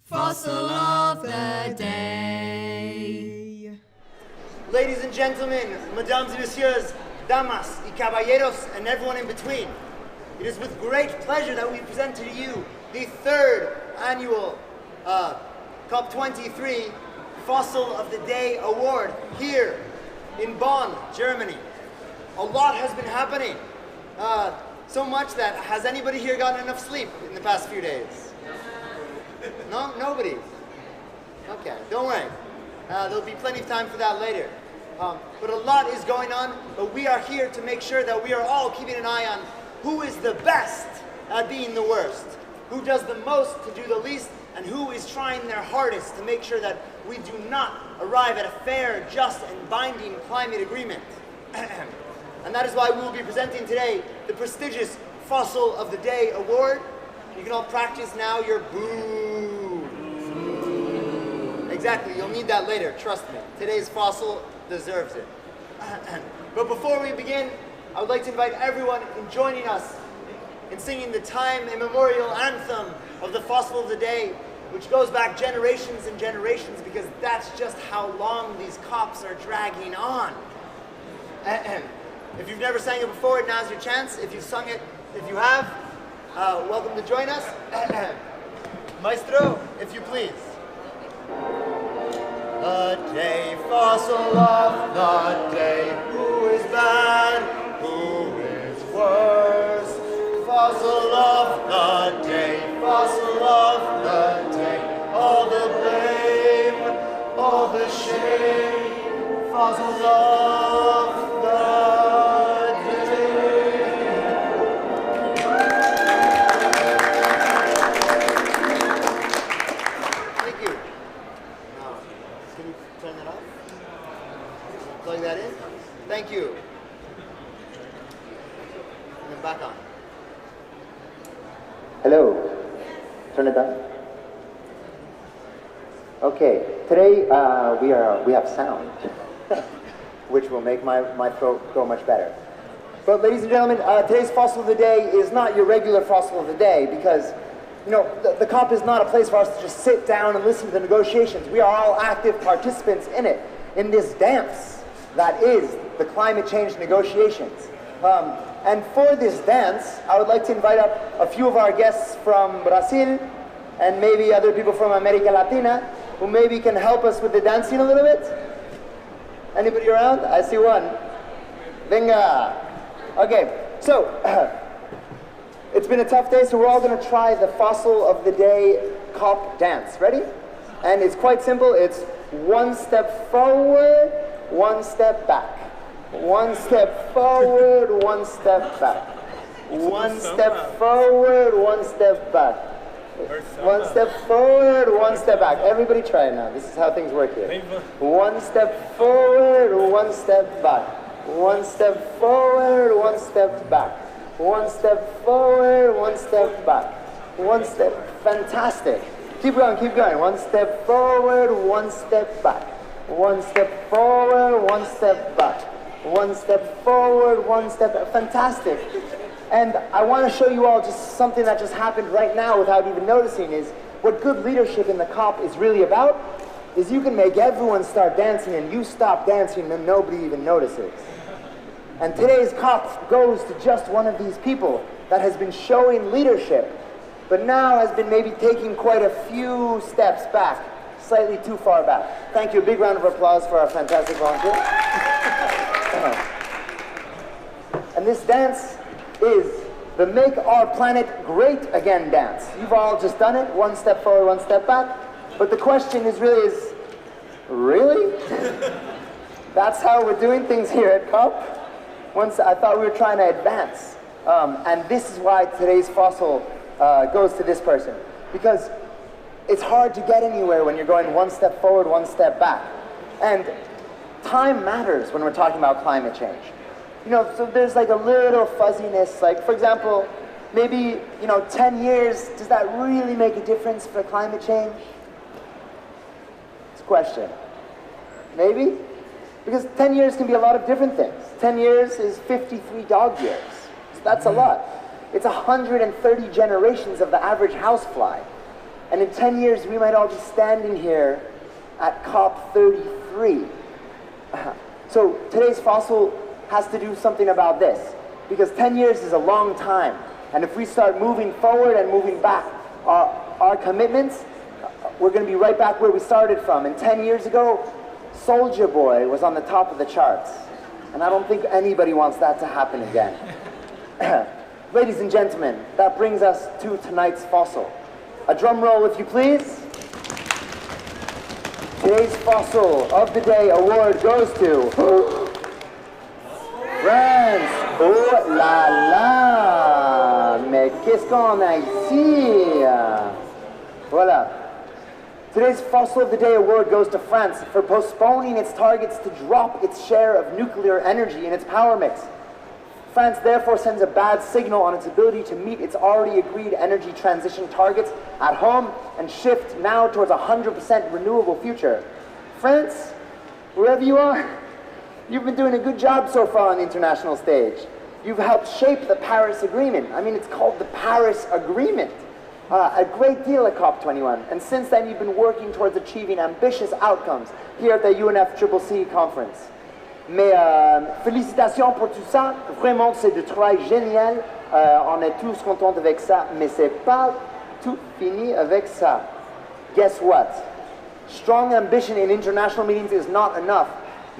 Fossil of the day. Ladies and gentlemen, mesdames et messieurs, damas y caballeros, and everyone in between, it is with great pleasure that we present to you the third annual COP23 Fossil of the Day Award here in Bonn, Germany. A lot has been happening. So much that, has anybody here gotten enough sleep in the past few days? No? Nobody? Okay, don't worry. There'll be plenty of time for that later. But a lot is going on, but we are here to make sure that we are all keeping an eye on who is the best at being the worst, who does the most to do the least, and who is trying their hardest to make sure that we do not arrive at a fair, just, and binding climate agreement. And that is why we will be presenting today the prestigious Fossil of the Day Award. You can all practice now your boo. Exactly, you'll need that later, trust me. Today's fossil deserves it. But before we begin, I would like to invite everyone in joining us in singing the time immemorial anthem of the Fossil of the Day, which goes back generations and generations, because that's just how long these COPs are dragging on. If you've never sang it before, now's your chance. If you've sung it, if you have, welcome to join us. Maestro, if you please. The day, fossil of the day, who is bad, who is worse? Fossil of the day, fossil of the day, all the blame, all the shame, fossil of the that in. Thank you. And then back on. Hello. Turn it on. Okay. Today we have sound, which will make my throat go much better. But ladies and gentlemen, today's Fossil of the Day is not your regular Fossil of the Day, because the COP is not a place for us to just sit down and listen to the negotiations. We are all active participants in it, in this dance that is the climate change negotiations. And for this dance, I would like to invite up a few of our guests from Brazil and maybe other people from America Latina who maybe can help us with the dancing a little bit. Anybody around? I see one. Venga. Okay, so it's been a tough day, so we're all gonna try the Fossil of the Day COP dance. Ready? And it's quite simple. It's one step forward, one step back. One step forward, one step back. One step forward, one step back. One step forward, one step back. Everybody try it now. This is how things work here. One step forward, one step back. One step forward, one step back. One step forward, one step back. One step. Fantastic. Keep going, keep going. One step forward, one step back. One step forward, one step back. One step forward, one step back. Fantastic. And I want to show you all just something that just happened right now without even noticing, is what good leadership in the COP is really about, is you can make everyone start dancing and you stop dancing and nobody even notices. And today's COP goes to just one of these people that has been showing leadership, but now has been maybe taking quite a few steps back. Slightly too far back. Thank you. A big round of applause for our fantastic volunteer. And this dance is the Make Our Planet Great Again dance. You've all just done it. One step forward, one step back. But the question is really? That's how we're doing things here at COP? Once I thought we were trying to advance. And this is why today's fossil goes to this person. Because it's hard to get anywhere when you're going one step forward, one step back. And time matters when we're talking about climate change. So there's like a little fuzziness, like for example, maybe, 10 years, does that really make a difference for climate change? It's a question. Maybe? Because 10 years can be a lot of different things. 10 years is 53 dog years. So that's a lot. It's 130 generations of the average housefly. And in 10 years, we might all be standing here at COP23. So today's fossil has to do something about this, because 10 years is a long time. And if we start moving forward and moving back our commitments, we're going to be right back where we started from. And 10 years ago, Soulja Boy was on the top of the charts. And I don't think anybody wants that to happen again. Ladies and gentlemen, that brings us to tonight's fossil. A drum roll, if you please. Today's Fossil of the Day award goes to France. Oh la la! Mais qu'est-ce qu'on a ici? Voilà. Today's Fossil of the Day award goes to France for postponing its targets to drop its share of nuclear energy in its power mix. France therefore sends a bad signal on its ability to meet its already agreed energy transition targets at home and shift now towards a 100% renewable future. France, wherever you are, you've been doing a good job so far on the international stage. You've helped shape the Paris Agreement. I mean, it's called the Paris Agreement. A great deal at COP21. And since then, you've been working towards achieving ambitious outcomes here at the UNFCCC conference. Mais félicitations pour tout ça. Vraiment, c'est du travail génial. On est tous contents avec ça, mais c'est pas tout fini avec ça. Guess what? Strong ambition in international meetings is not enough.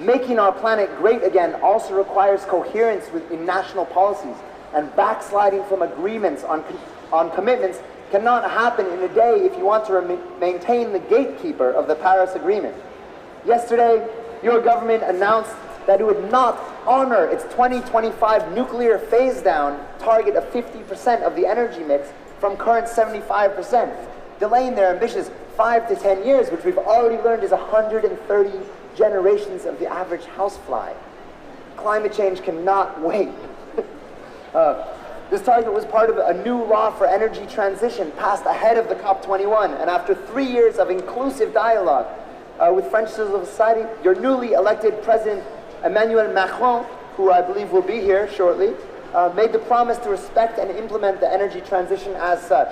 Making our planet great again also requires coherence in national policies, and backsliding from agreements on commitments cannot happen in a day if you want to maintain the gatekeeper of the Paris Agreement. Yesterday, your government announced that it would not honor its 2025 nuclear phase-down target of 50% of the energy mix from current 75%, delaying their ambitious 5 to 10 years, which we've already learned is 130 generations of the average housefly. Climate change cannot wait. This target was part of a new law for energy transition passed ahead of the COP21, and after 3 years of inclusive dialogue with French civil society, your newly elected President Emmanuel Macron, who I believe will be here shortly, made the promise to respect and implement the energy transition as such.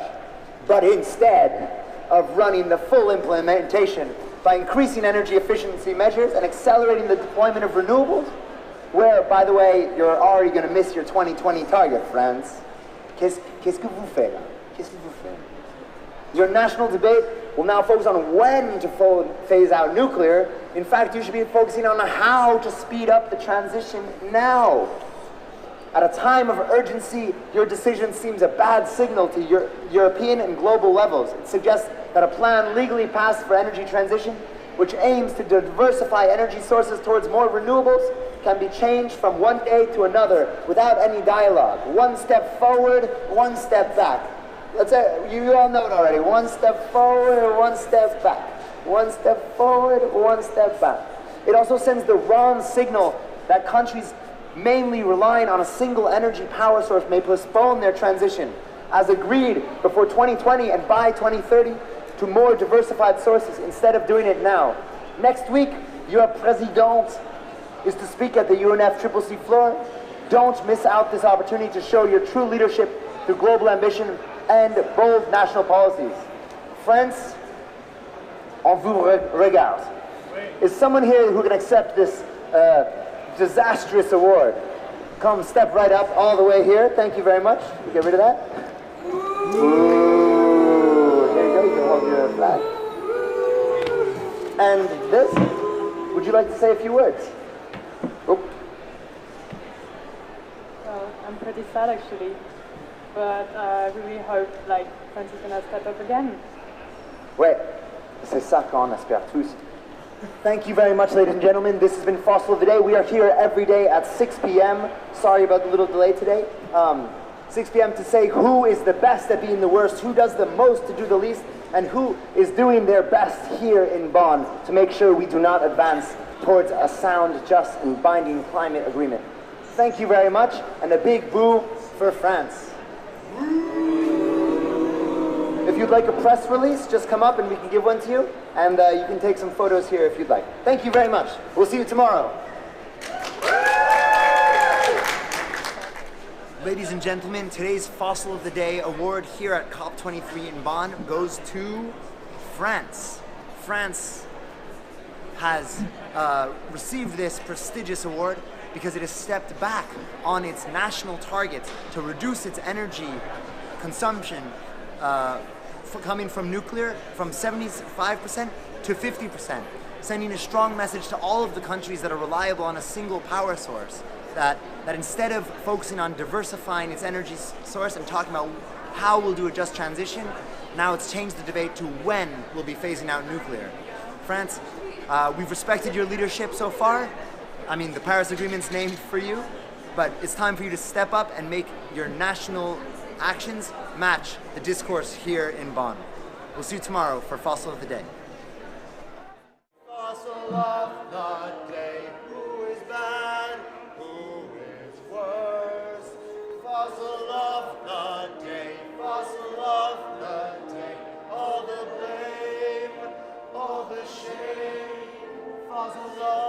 But instead of running the full implementation by increasing energy efficiency measures and accelerating the deployment of renewables, where, by the way, you're already going to miss your 2020 target, friends. Qu'est-ce que vous faites là? Qu'est-ce que vous faites? Your national debate will now focus on when to phase out nuclear. In fact, you should be focusing on how to speed up the transition now. At a time of urgency, your decision seems a bad signal to European and global levels. It suggests that a plan legally passed for energy transition, which aims to diversify energy sources towards more renewables, can be changed from one day to another without any dialogue. One step forward, one step back. You all know it already. One step forward, one step back. One step forward, one step back. It also sends the wrong signal that countries mainly relying on a single energy power source may postpone their transition, as agreed before 2020 and by 2030, to more diversified sources instead of doing it now. Next week, your president is to speak at the UNFCCC floor. Don't miss out this opportunity to show your true leadership through global ambition and bold national policies. Friends, on vous regarde. Is someone here who can accept this disastrous award? Come step right up all the way here. Thank you very much. You get rid of that. Ooh. There you go. You can hold your flag. And this, would you like to say a few words? Oh. Well, I'm pretty sad actually, but I really hope France is gonna step up again. Ouais, c'est ça qu'on espère tous. Thank you very much, ladies and gentlemen. This has been Fossil of the Day. We are here every day at 6 p.m. Sorry about the little delay today. 6 p.m. to say who is the best at being the worst, who does the most to do the least, and who is doing their best here in Bonn to make sure we do not advance towards a sound, just, and binding climate agreement. Thank you very much, and a big boo for France. If you'd like a press release, just come up and we can give one to you, and you can take some photos here if you'd like. Thank you very much. We'll see you tomorrow. Ladies and gentlemen, today's Fossil of the Day award here at COP23 in Bonn goes to France. France has received this prestigious award because it has stepped back on its national targets to reduce its energy consumption coming from nuclear from 75% to 50%, sending a strong message to all of the countries that are reliable on a single power source, that instead of focusing on diversifying its energy source and talking about how we'll do a just transition, now it's changed the debate to when we'll be phasing out nuclear. France, we've respected your leadership so far. I mean, the Paris Agreement's named for you, but it's time for you to step up and make your national actions match the discourse here in Bonn. We'll see you tomorrow for Fossil of the Day. Fossil of the day, who is bad, who is worse? Fossil of the day, fossil of the day, all the blame, all the shame, fossil of